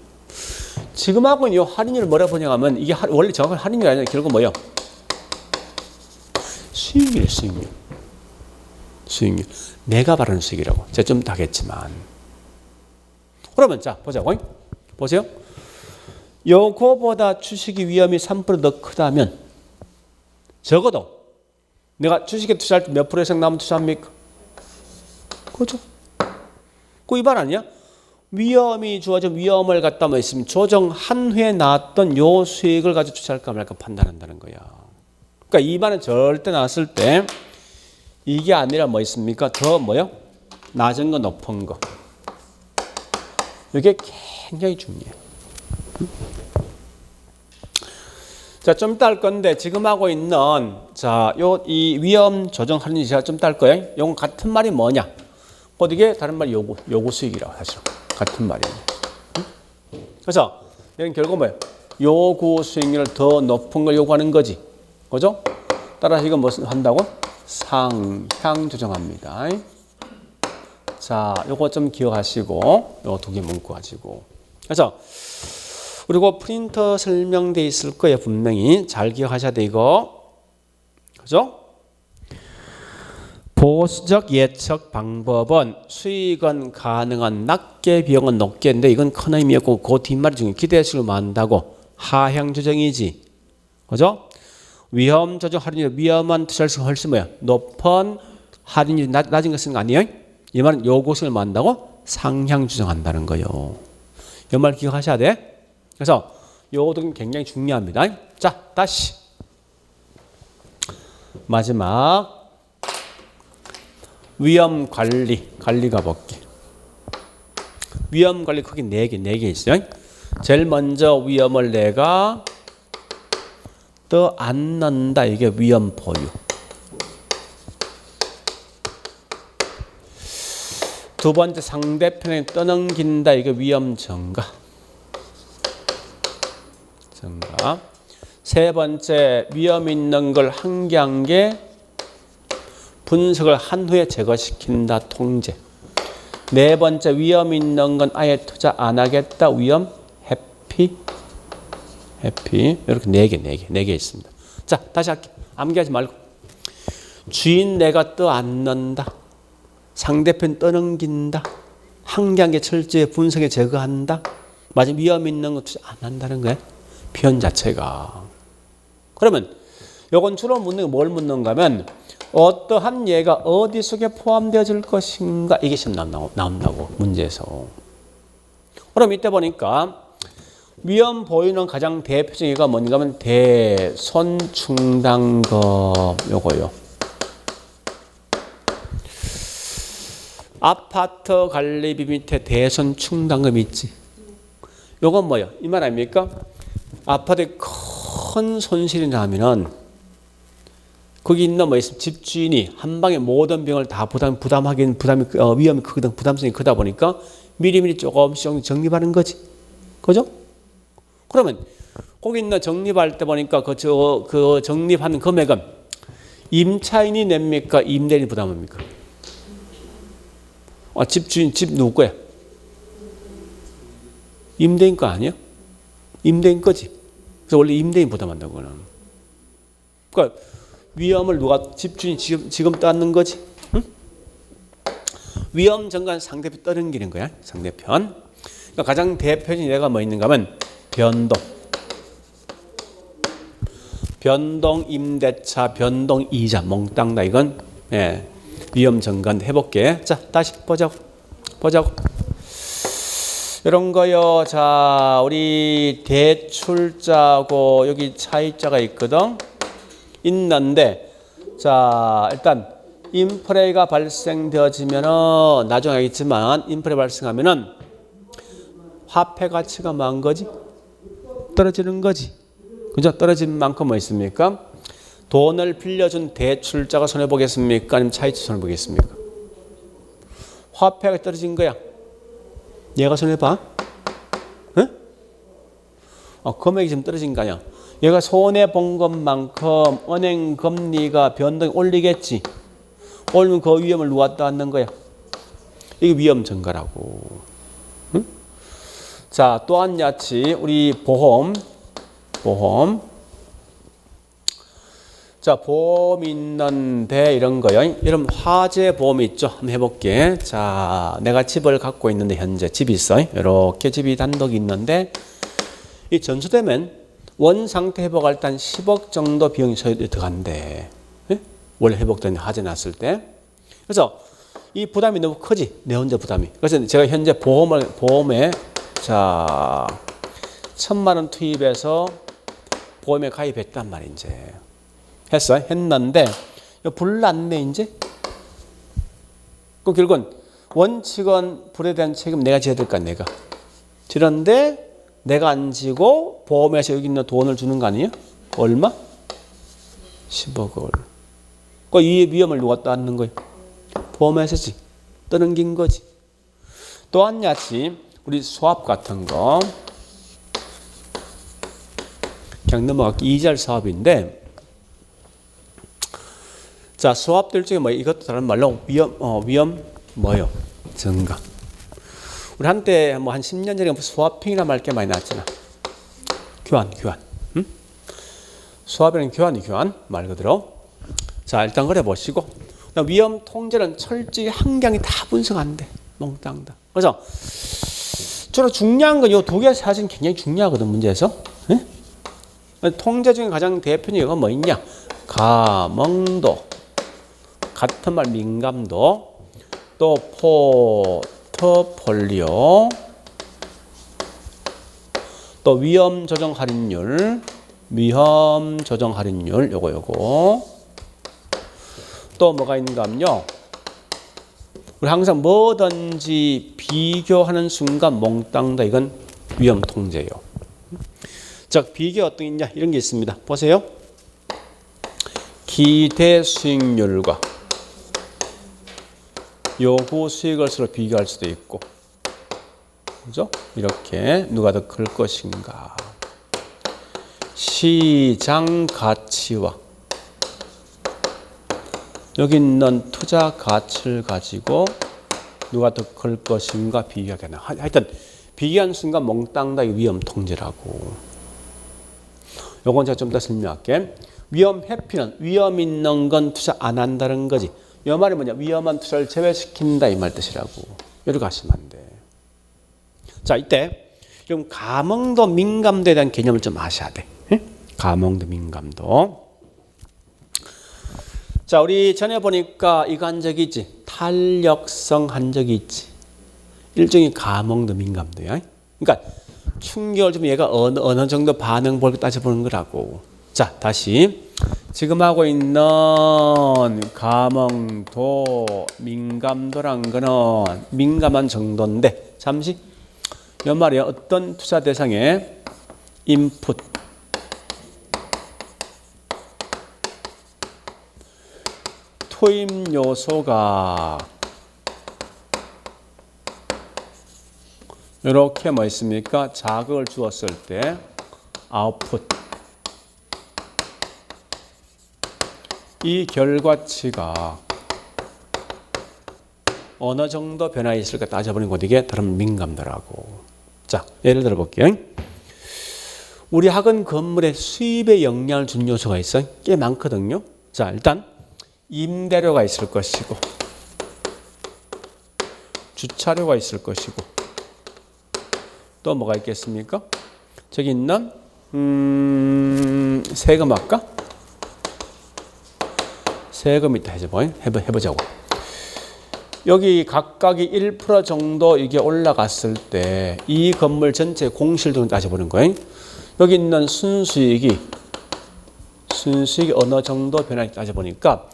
지금 하고 있는 이 할인율을 뭐라고 보냐 하면 이게 원래 정확한 할인율이 아니라 결국 뭐예요? 수익률. 내가 바라는 수익이라고. 제가 좀 더 하겠지만. 그러면 자, 보자고. 보세요. 요거보다 주식의 위험이 3% 더 크다면 적어도 내가 주식에 투자할 때 몇 프로 이상 남은 투자합니까? 그죠? 그 이 말 아니야? 위험이 주어진 위험을 갖다 뭐 있으면 조정한 후에 나왔던 요 수익을 가지고 투자할까 말까 판단한다는 거야. 그러니까 이 말은 절대 나왔을 때 이게 아니라 뭐 있습니까? 더 뭐요? 낮은 거 높은 거. 이게 굉장히 중요해. 자, 좀 이따 할 건데 지금 하고 있는 이 위험 조정 할인이 제가 좀 이따 할 거예요. 이건 같은 말이 뭐냐? 곧 이게 다른 말 요구 수익이라고 사실 같은 말이에요. 그래서 여기 결국 뭐예요? 요구 수익률을 더 높은 걸 요구하는 거지. 그죠? 따라서 이건 무슨 한다고? 상향 조정합니다. 자, 요거 좀 기억하시고 요 두 개 문구 가지고. 그래서 그리고 프린터 설명돼 있을 거예요. 분명히 잘 기억하셔야 돼 이거. 그죠? 보수적 예측 방법은 수익은 가능한 낮게 비용은 높게인데 이건 큰 의미였고 그 뒷말 중에 기대수를 만다고 하향 조정이지. 그죠? 위험 조정 할인율 위험한 투자일수록 훨씬 뭐야? 높은 할인율이 낮은 것은 아니에요. 이 말은 요것을 만다고 상향 조정한다는 거예요. 이 말 기억하셔야 돼. 그래서 요것도 굉장히 중요합니다. 자, 다시 마지막 위험 관리 가볼게. 위험 관리 크기 4개 있어요. 제일 먼저 위험을 내가 떠안는다. 이게 위험 보유. 두 번째 상대편에 떠넘긴다. 이게 위험 전가. 세 번째 위험 있는 걸 한 개 한 개 분석을 한 후에 제거시킨다. 통제. 네 번째 위험 있는 건 아예 투자 안 하겠다. 위험 회피. 이렇게 4개 있습니다. 자, 다시 할게. 암기하지 말고. 주인 내가 떠안는다. 상대편 떠넘긴다. 한 개 한 개 철저히 분석에 제거한다. 마지막 위험 있는 거 투자 안 한다는 거야. 표현 자체가. 그러면 요건 주로 묻는 게 뭘 묻는가 하면 어떠한 예가 어디 속에 포함되어질 것인가 이게 시험 나온다고 문제에서. 그럼 이때 보니까 위험 보이는 가장 대표적인 예가 뭔가 하면 대손충당금 요거요. 아파트 관리비 밑에 대손충당금 있지. 요건 뭐예요? 이 말 아닙니까? 아파트에 큰 손실이 나면은 거기 있는 뭐 있으면 집주인이 한 방에 모든 비용을 다 부담하기는 위험이 크거든. 부담성이 크다 보니까 미리미리 조금씩 적립하는 거지. 그죠? 그러면 거기 있는 적립할 때 보니까 그 적립하는 금액은 임차인이 냅니까? 임대인이 부담합니까? 집주인 집 누구 거야? 임대인 거 아니야? 임대인 거지. 그래서 원래 임대인 부담한다고 그는. 그러니까 위험을 누가 집주인이 지금 떠안는 거지. 응? 위험 전간 상대편 떠넘기는 거야. 상대편. 그러니까 가장 대표적인 예가 뭐 있는가 하면 변동 임대차, 변동 이자, 몽땅 다 이건 위험 전간 해볼게. 자, 다시 보자고. 이런 거요. 자, 우리 대출자고 여기 차입자가 있거든. 있는데, 자, 일단 인플레가 발생되어지면은 나중에 알겠지만 인플레 발생하면은 화폐 가치가 뭐한 거지? 떨어지는 거지. 그죠? 떨어진 만큼 뭐 있습니까? 돈을 빌려준 대출자가 손해보겠습니까? 아니면 차입자 손해보겠습니까? 화폐가 떨어진 거야. 얘가 손해봐? 응? 금액이 좀 떨어진 거 아니야. 얘가 손해본 것만큼 은행 금리가 변동이 올리겠지. 올리면 그 위험을 누가 떠안는 거야? 이게 위험 증가라고. 응? 자, 또한 야치 우리 보험. 자, 보험 있는데 이런 거요. 이런 화재 보험이 있죠. 한번 해볼게. 자, 내가 집을 갖고 있는데 현재 집이 있어요. 이렇게 집이 단독이 있는데 이 전수되면 원 상태 회복할 때 한 10억 정도 비용이 들어간대. 예? 원래 회복된 화재 났을 때. 그래서 이 부담이 너무 크지. 내 혼자 부담이. 그래서 제가 현재 보험에 자 1,000만 원 투입해서 보험에 가입했단 말이야. 이제. 했는데 불 났네 이제. 그 결국은 원칙은 불에 대한 책임 내가 져야 될까 내가. 그런데 내가 안 지고 보험에서 여기 있는 돈을 주는 거 아니에요? 얼마? 10억을. 그 이 위험을 누가 떠안는 거예요? 보험회사지. 떠넘긴 거지. 또한 야치 우리 수압 같은 거 그냥 넘어갈게. 이자율 사업인데 자, 수압들 중에 뭐 이것도 다른 말로 위험 뭐요? 증가. 우리 한때 뭐 한 10년 전에 수압핑이라 말 게 많이 나왔잖아. 교환. 응? 수압이라는 교환 말 그대로. 자, 일단 그래 보시고. 위험 통제는 철저히 한 개 한 개 다 분석 안 돼. 몽땅 다. 그래서 주로 중요한 건 이 두 개 사실 굉장히 중요하거든 문제에서. 응? 통제 중에 가장 대표적인 건 뭐 있냐? 가멍도. 같은 말 민감도, 또 포트폴리오, 또 위험 조정 할인율 요거. 또 뭐가 있는가 하면요. 우리 항상 뭐든지 비교하는 순간 몽땅 다 이건 위험 통제예요. 자, 비교 어떤 게 있냐 이런 게 있습니다. 보세요. 기대 수익률과 요구 수익을 서로 비교할 수도 있고, 그죠? 이렇게 누가 더 클 것인가. 시장 가치와 여기 있는 투자 가치를 가지고 누가 더 클 것인가 비교하겠나. 하여튼 비교한 순간 몽땅 다 위험 통제라고. 요건 제가 좀 더 설명할게. 위험 회피는 위험 있는 건 투자 안 한다는 거지. 이 말이 뭐냐? 위험한 투자를 제외시킨다 이 말 뜻이라고. 이렇게 하시면 안 돼. 자, 이때 좀 감흥도 민감도에 대한 개념을 좀 아셔야 돼. 응? 감흥도 민감도. 자, 우리 전에 보니까 이거 한 적이 있지. 탄력성 한 적이 있지. 일종의 감흥도 민감도야. 그러니까 충격을 주면 얘가 어느 정도 반응 볼까 따져보는 거라고. 자, 다시 지금 하고 있는 감흥도 민감도란 거는 민감한 정도인데, 잠시 이 말이야. 어떤 투자 대상의 인풋 투입 요소가 이렇게 뭐 있습니까? 자극을 주었을 때 아웃풋, 이 결과치가 어느 정도 변화가 있을까 따져보는 것, 이게 다른 민감도라고. 자, 예를 들어 볼게요. 우리 학원 건물에 수입에 영향을 준 요소가 있어요. 꽤 많거든요. 자, 일단 임대료가 있을 것이고, 주차료가 있을 것이고, 또 뭐가 있겠습니까? 저기 있는 세금 할까? 세금 있다 해보자고. 여기 각각이 1% 정도 이게 올라갔을 때 이 건물 전체 공실등을 따져보는 거예요. 여기 있는 순수익이 어느 정도 변화를 따져보니까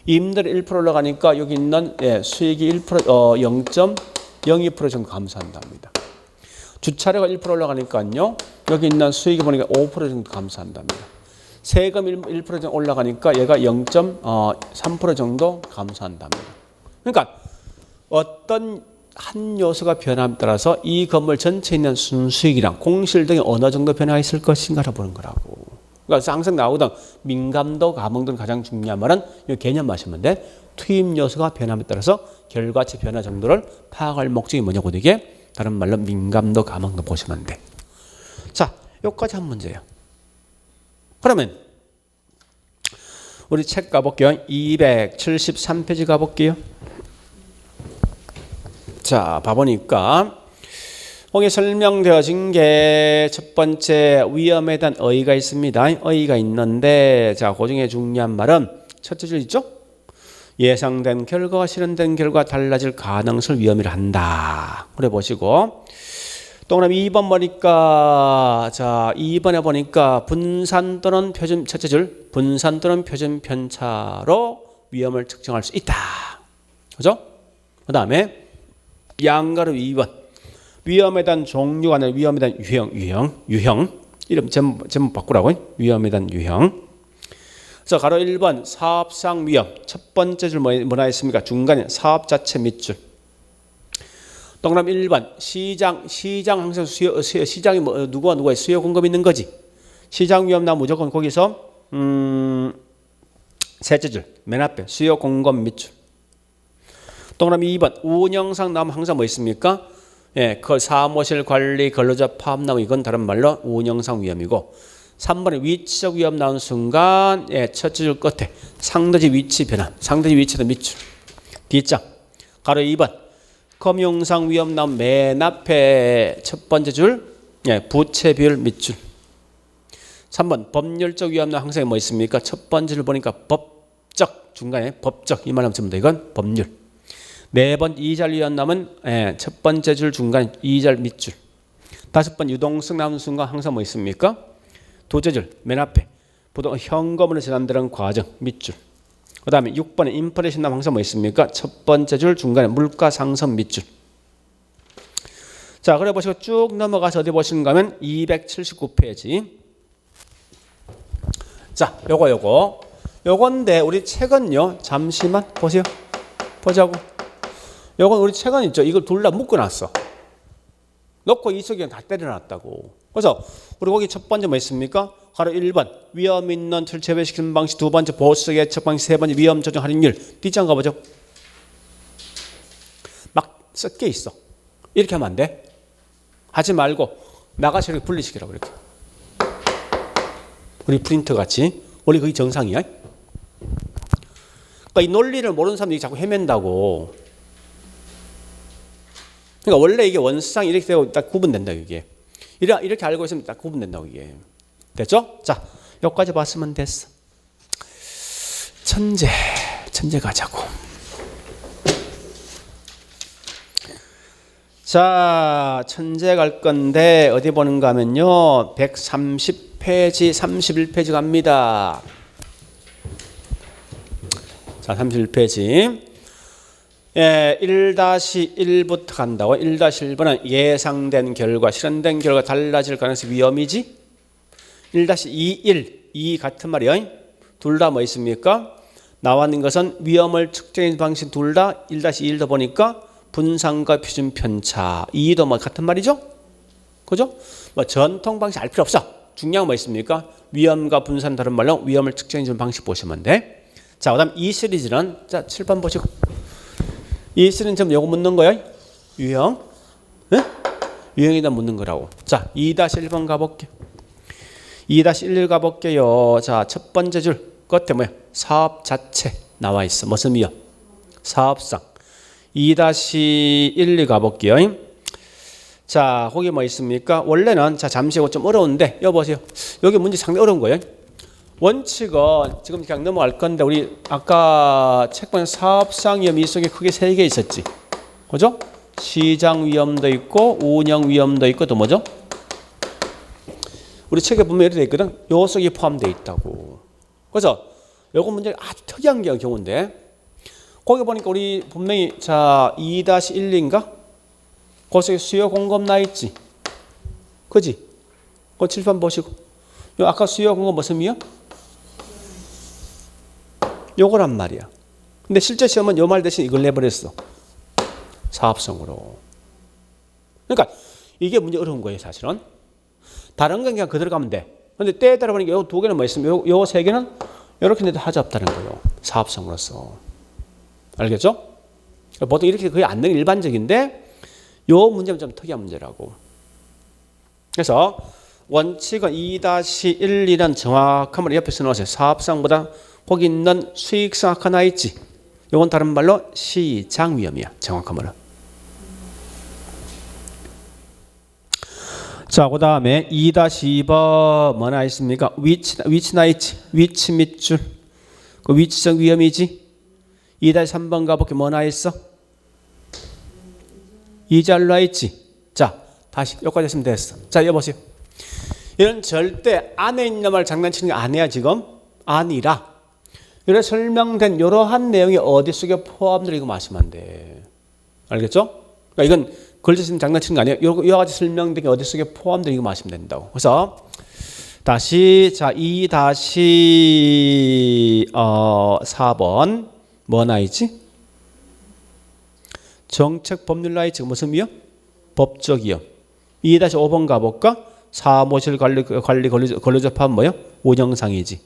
임대료 1% 올라가니까 여기 있는 수익이 0.02% 정도 감소한답니다. 주차료가 1% 올라가니까요. 여기 있는 수익이 보니까 5% 정도 감소한답니다. 세금 1% 정도 올라가니까 얘가 0.3% 정도 감소한답니다. 그러니까 어떤 한 요소가 변함에 따라서 이 건물 전체에 있는 순수익이랑 공실 등이 어느 정도 변화가 있을 것인가를 보는 거라고. 그러니까 항상 나오던 민감도, 감흥도 가장 중요한 말은 이 개념 마시면 돼. 투입 요소가 변함에 따라서 결과치 변화 정도를 파악할 목적이 뭐냐고. 이게 다른 말로 민감도, 감흥도 보시면 돼. 자, 여기까지 한 문제예요. 그러면 우리 책 가볼게요. 273페이지 가볼게요. 자, 봐보니까 거기 설명되어진 게 첫 번째 위험에 대한 어휘가 있습니다. 어휘가 있는데, 자, 그 중에 중요한 말은 첫째 줄 있죠? 예상된 결과와 실현된 결과 달라질 가능성을 위험이라 한다. 그래 보시고, 또 그럼 2번 보니까, 자, 2번에 보니까 분산 또는 표준, 첫째 줄 분산 또는 표준 편차로 위험을 측정할 수 있다. 그죠? 그 다음에 양가로 2번 위험에 대한 종류가 아니라 위험에 대한 유형 이름 제목 바꾸라고. 위험에 대한 유형. 자, 가로 1번 사업상 위험. 첫 번째 줄 뭐나 했습니까? 중간에 사업 자체 밑줄. 동그라미 1번 시장 항상 시장이 누구와 수요 공급 있는 거지. 시장 위험 나면 무조건 거기서 셋째 줄 맨 앞에 수요 공급 밑줄. 동그라미 2번 운영상 나오면 항상 뭐 있습니까? 그 사무실 관리 근로자 파업 나오면 이건 다른 말로 운영상 위험이고, 3번에 위치적 위험 나온 순간 첫째 줄 끝에 상대지 위치 변화, 상대지 위치도 밑줄. D장 가로 2번 금융상 위험 나온 맨 앞에 첫 번째 줄 부채 비율 밑줄. 3번 법률적 위험 나온 항상 뭐 있습니까? 첫 번째를 보니까 법적, 중간에 법적 이 말하면 됩니다. 이건 법률. 4번 이잘 위험 나면 첫 번째 줄 중간 이잘 밑줄. 5번 유동성 나오는 순간 항상 뭐 있습니까? 둘째 줄 맨 앞에 현금으로 전환되는 과정 밑줄. 그 다음에 6번에 인플레이션 나온 항상 뭐 있습니까? 첫 번째 줄 중간에 물가 상승 밑줄. 자, 그래 보시고 쭉 넘어가서 어디 보시는가 하면 279페이지. 자, 요건데 우리 책은요. 잠시만 보세요. 보자고. 요건 우리 책은 있죠. 이걸 둘 다 묶어놨어. 놓고 이 속에 다 때려놨다고. 그래서 우리 거기 첫 번째 뭐 있습니까? 바로 1번 위험 있는 툴 재배시키는 방식, 두 번째 보수 예측 방식, 세 번째 위험 조정 할인율. 뒷장 가보죠. 막 섞여 있어. 이렇게 하면 안 돼. 하지 말고 나가서 이렇게 분리시키라고 이렇게. 우리 프린터 같이. 원래 그게 정상이야. 그러니까 이 논리를 모르는 사람들이 자꾸 헤맨다고. 그러니까 원래 이게 원상 이렇게 되고 딱 구분된다 이게. 이렇게 알고 있으면 딱 구분된다고 이게. 됐죠? 자, 여기까지 봤으면 됐어. 천재 가자고. 자, 천재 갈 건데 어디 보는가 하면요. 130페이지, 31페이지 갑니다. 자, 31페이지. 예, 1-1부터 간다고. 1-1번은 예상된 결과, 실현된 결과 달라질 가능성 위험이지. 1-21, 이 같은 말이에요. 둘 다 뭐 있습니까? 나와 있는 것은 위험을 측정하는 방식 둘 다 1-1도 보니까 분산과 표준 편차. 이도 뭐 같은 말이죠? 그죠? 뭐 전통 방식 알 필요 없어. 중요한 거 뭐 있습니까? 위험과 분산 다른 말로 위험을 측정해주는 방식 보시면 돼. 자, 그 다음 이 시리즈는, 자, 7번 보시고. 이 시리즈는 지금 요거 묻는 거예요. 유형. 네? 유형에다 묻는 거라고. 자, 2-1번 가볼게. 2-1 가볼게요. 자, 첫 번째 줄 끝에 뭐야? 사업 자체 나와 있어. 무슨 위험? 사업상. 2-1 가볼게요. 자, 거기 뭐 있습니까? 원래는, 자, 잠시 이거 좀 어려운데, 여기 보세요. 여기 문제 상당히 어려운 거예요. 원칙은 지금 그냥 넘어갈 건데, 우리 아까 책 보면 사업상 위험 이 속에 크게 3개 있었지. 그죠? 시장 위험도 있고, 운영 위험도 있고, 또 뭐죠? 우리 책에 보면 이렇게 돼 있거든. 요 속에 포함되어 있다고. 그래서 요거 문제가 아주 특이한 경우인데, 거기 보니까 우리 분명히 자 2-1인가? 거기에 수요 공급 나 있지. 그지? 그 칠판 보시고. 요 아까 수요 공급 무슨 미요? 요거란 말이야. 근데 실제 시험은 요 말 대신 이걸 내버렸어. 사업성으로. 그러니까 이게 문제 어려운 거예요, 사실은. 다른 건 그냥 그대로 가면 돼. 근데 때에 따라 보니까 요 두 개는 뭐 있으면 요 세 개는 이렇게 내도 하지 없다는 거예요. 사업성으로서. 알겠죠? 보통 이렇게 거의 안 되는 게 일반적인데 요 문제는 좀 특이한 문제라고. 그래서 원칙은 2-1이란 정확한 말 옆에 써놓으세요. 사업상보다 거기 있는 수익성 아까 나 있지. 요건 다른 말로 시장 위험이야. 정확한 말은. 자, 그 다음에 2-2번 뭐나 있습니까? 위치 나 있지. 위치 밑줄. 그 위치적 위험이지. 2-3번 가볼게. 뭐나 있어? 이자로 나 있지. 자, 다시 여기까지 했으면 됐어. 자, 여보세요. 이런 절대 안에 있는 말 장난치는 게 아니야 지금. 아니라 이렇게 설명된 이러한 내용이 어디 속에 포함되어 이거 마시면 안 돼. 알겠죠? 그러니까 이건 걸쳐서 장난치는 거 아니에요. 이와 같이 설명된 게 어디 속에 포함되어 이거 마시면 된다고. 그래서 다시 자 2-4번 뭐 나있지? 정책 법률 나있지. 무슨 위험? 법적 위험. 2-5번 가볼까? 사무실 관리 권리접합 뭐요? 운영상이지.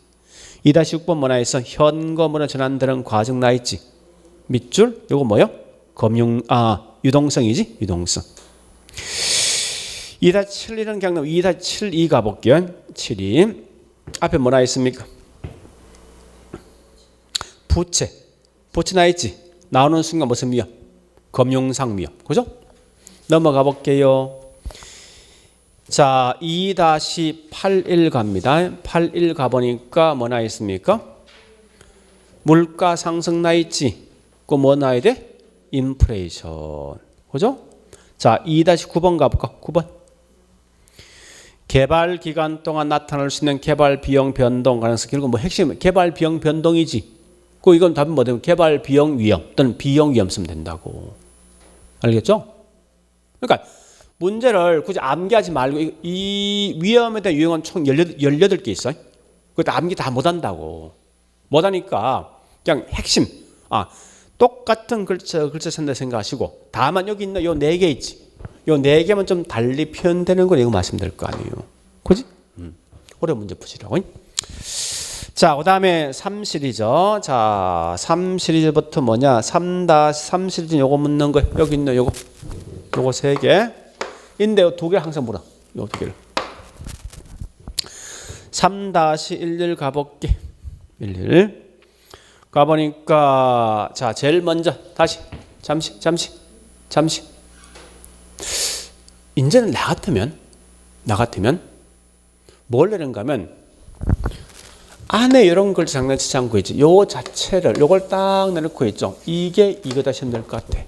2-6번 뭐 나있어? 현금으로 전환되는 과정 나있지. 밑줄 요거 뭐요? 유동성이지. 유동성. 2-7이라는 경우 2-7이 가볼게요. 7이 앞에 뭐나 있습니까? 부채 나있지. 나오는 순간 무슨 위험? 금융상 위험. 그죠? 넘어가 볼게요. 자, 2-81 갑니다. 81 가보니까 뭐나 있습니까? 물가 상승 나 있지. 그거 뭐 나야 돼? 인플레이션. 그죠? 자, 2-9번 가볼까? 9번. 개발 기간 동안 나타날 수 있는 개발 비용 변동 가능성. 결국 뭐 핵심 개발 비용 변동이지. 그 이건 답은 뭐 되면 개발 비용 위험 또는 비용 위험 쓰면 된다고. 알겠죠? 그러니까 문제를 굳이 암기하지 말고 이 위험에 대한 유형은 총 18개 있어요. 그것도 암기 다 못한다고. 못하니까 그냥 핵심. 똑같은 글자 쓴다 생각하시고 다만 여기 있는 요 4개 있지. 요 4개만 좀 달리 표현되는 걸 이거 말씀드릴 거 아니에요. 그지? 어려운 문제 푸시라고. 자, 그 다음에 3시리즈. 자, 3시리즈부터 뭐냐? 3-3 시리즈 요거 묻는 거. 여기 있는 요거 3개. 인데 요 2개 항상 물어. 요 2개를. 3-11 가볼게. 11. 가보니까, 자, 제일 먼저, 다시. 잠시. 이제는 나 같으면, 뭘 내는가 하면, 안에 이런 걸 장난치지 않고 있지. 요 자체를, 요걸 딱 내놓고 있죠. 이게 이거다 시험 될 것 같아.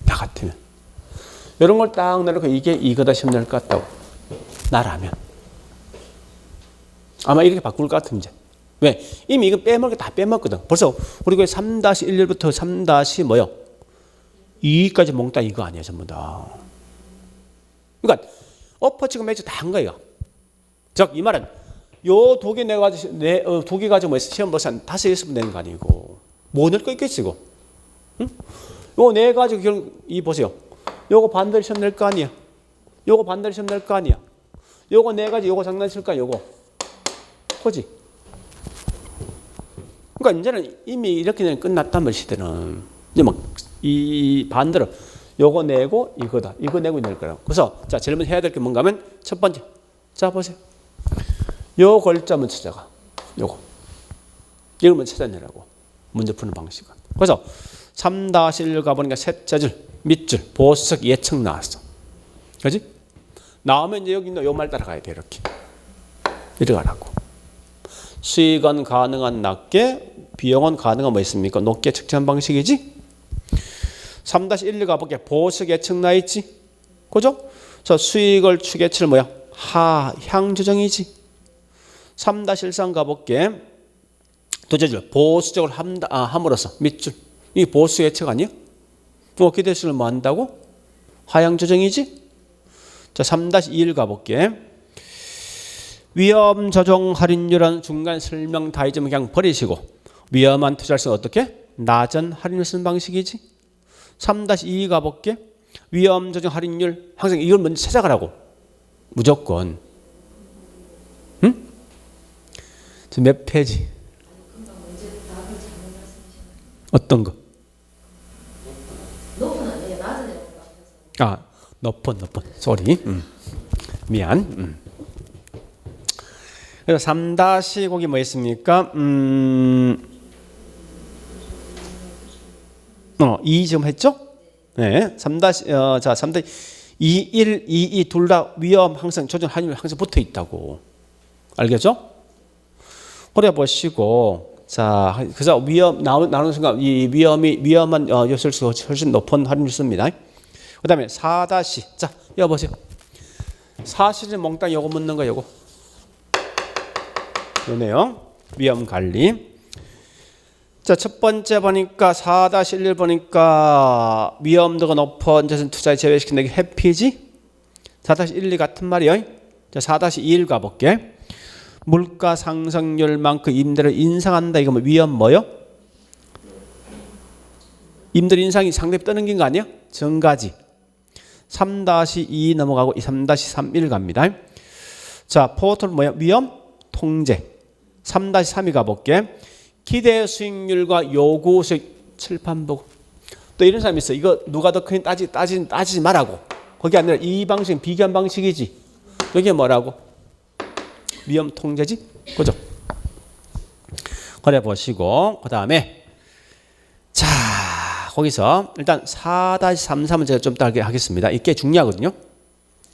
나 같으면. 이런 걸 딱 내놓고 이게 이거다 시험 될 것 같다고. 나라면. 아마 이렇게 바꿀 것 같은 이제. 왜? 이미 이거 빼먹을 다 빼먹거든. 벌써 우리가 3-11부터 3- 뭐요? 2까지 몽땅 이거 아니야 전부 다. 그러니까 어퍼치고 매치 다 한 거야. 즉 이 말은 요 2개 내가지고 2개 가지고 뭐 시험 벌써 한 5개 쓰면 되는 거 아니고 뭐 넣을 거 있겠지 이거. 응? 요 4 가지고 결국 이 보세요. 요거 반대로 시험 낼 거 아니야. 요거 반대로 시험 낼 거 아니야. 요거 4 가지 요거 장난칠 거야 요거. 그지? 그러니까 이제는 이미 이렇게 되면 끝났단 말 시대는. 이제 막 이 반대로 요거 내고 이거다. 이거 내고 낼 거라고. 그래서 자, 제일 먼저 해야 될 게 뭔가 하면 첫 번째. 자, 보세요. 요 걸점을 찾아가. 요거. 이걸 먼저 찾아내라고. 문제 푸는 방식은. 그래서 3-1 가보니까 셋째 줄, 밑줄, 보수적 예측 나왔어. 그지? 나오면 이제 여기 있는 요 말 따라가야 돼. 이렇게. 이렇게 가라고. 수익은 가능한 낮게, 비용은 가능한 뭐 있습니까? 높게 측정한 방식이지? 3-1 가볼게. 보수적 예측 나 있지? 그죠? 그래서 수익을 추계치를 뭐야? 하향 조정이지. 3-13 가볼게. 둘째 줄 보수적으로 함으로써 밑줄. 이 보수 예측 아니야? 기대수를 뭐 한다고? 하향 조정이지? 자, 3-21 가볼게. 위험 조정 할인율은 중간 설명 다 잊으면 그냥 버리시고 위험한 투자를 어떻게? 낮은 할인을 쓰는 방식이지. 3-2 가볼게. 위험 조정 할인율 항상 이걸 먼저 찾아가라고. 무조건. 응? 지금 몇 페이지? 어떤 거? 높은. 쏘리. 미안. 그래서 3- 거기 뭐 있습니까? 2 지금 했죠? 네. 3- 21, 22 둘 다 위험 항상 조정 할인율 항상 붙어 있다고. 알겠죠? 그래 보시고 자, 그래서 위험 나오는 순간 이 위험한 요소수 훨씬 높은 할인율 씁니다. 그다음에 4- 자, 이거 보세요. 사실은 몽땅 요거 묻는 거 요거. 요 내용 위험 관리. 자, 첫 번째 보니까 4-1 보니까 위험도가 높은 자산 투자에 제외시킨다. 이게 해피지? 4-1 같은 말이요. 자, 4-2 가볼게. 물가 상승률만큼 임대를 인상한다. 이거 뭐 위험 뭐요? 임대 인상이 상대비 떠넘긴 거 아니야? 증가지. 3-2 넘어가고 3-31 갑니다. 자, 포털 뭐야? 위험 통제. 3-3이 가볼게. 기대 수익률과 요구 수익 칠판 보고. 또 이런 사람이 있어. 이거 누가 더 크니 따지지 말라고. 거기 아니라 이 방식은 비교한 방식이지. 여기 뭐라고? 위험 통제지? 그죠? 그래 보시고, 그 다음에, 자, 거기서 일단 4-33은 제가 좀 이따 하겠습니다. 이게 중요하거든요.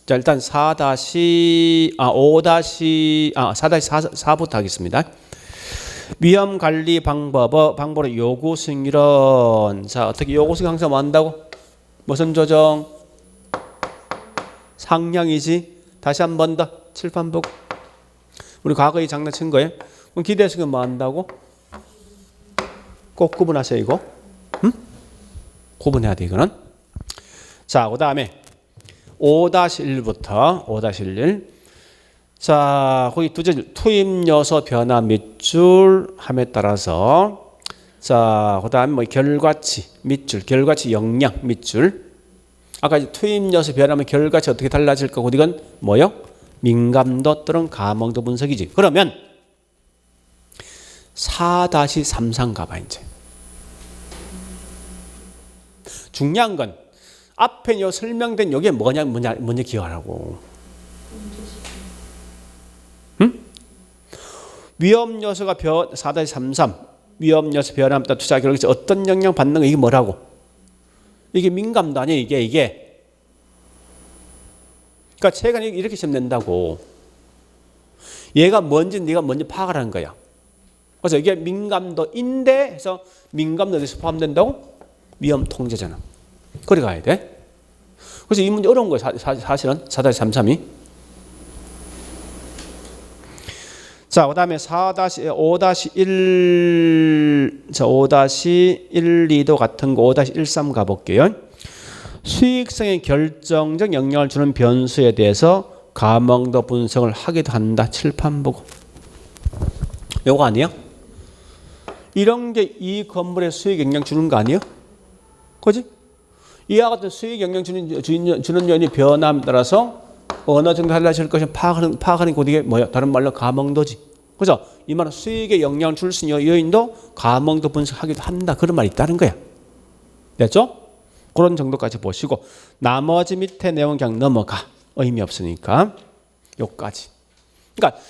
자, 일단 4-4부터 하겠습니다. 위험 관리 방법의 요구 수익률은, 자, 어떻게 요구 수익 항상 뭐 한다고? 무슨 조정? 상향이지. 다시 한 번 더 칠판 보고. 우리 과거에 장난친 거예요. 그럼 기대 수익은 뭐 한다고? 꼭 구분하세요, 이거. 응? 구분해야 돼, 이거는. 자, 그 다음에 5-1부터 5-1. 자, 거기 두 줄, 투입 요소 변화 밑줄 함에 따라서 자, 그 다음에 뭐 결과치 밑줄, 결과치 영향 밑줄. 아까 투입 요소 변화하면 결과치 어떻게 달라질 거고 이건 뭐요? 민감도 또는 감흥도 분석이지. 그러면 4-33 가봐 이제. 중요한 건 앞에 요 설명된 요게 뭐냐 먼저 기억하라고. 응? 위험 요소가 4-33 위험 요소 변함 따라 투자 결과에서 어떤 영향 받는 거 이게 뭐라고? 이게 민감도 아니에요. 이게. 그러니까 책은 이렇게 시험 낸다고. 얘가 뭔지 네가 먼저 파악하라는 거야. 그래서 이게 민감도인데 해서 민감도에서 포함된다고? 위험 통제잖아. 그래 가야 돼. 그래서 이 문제 어려운 거예요. 사실은 4-33이. 자, 그 다음에 5-1, 자, 5-1,2도 같은 거 5-13 가볼게요. 수익성에 결정적 영향을 주는 변수에 대해서 감흥도 분석을 하기도 한다. 칠판 보고. 요거 아니에요? 이런 게 이 건물에 수익 영향 주는 거 아니에요? 그지? 이와 같은 수익 영향 주는 요인이 변함에 따라서 어느 정도 달라질 것이 파악하는 게 뭐야? 다른 말로 감흥도지. 그죠? 이 말은 수익에 영향을 줄 수 있는 요인도 감흥도 분석하기도 한다. 그런 말이 있다는 거야. 됐죠? 그런 정도까지 보시고 나머지 밑에 내용 그냥 넘어가. 의미 없으니까. 요까지. 그러니까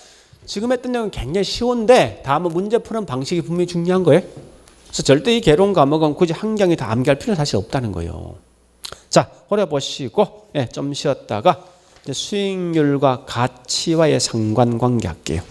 지금 했던 내용은 굉장히 쉬운데 다음은 문제 푸는 방식이 분명히 중요한 거예요. 그래서 절대 이 개론 과목은 굳이 한 강의 다 암기할 필요는 사실 없다는 거예요. 자, 그래 보시고 좀 쉬었다가 수익률과 가치와의 상관관계 할게요.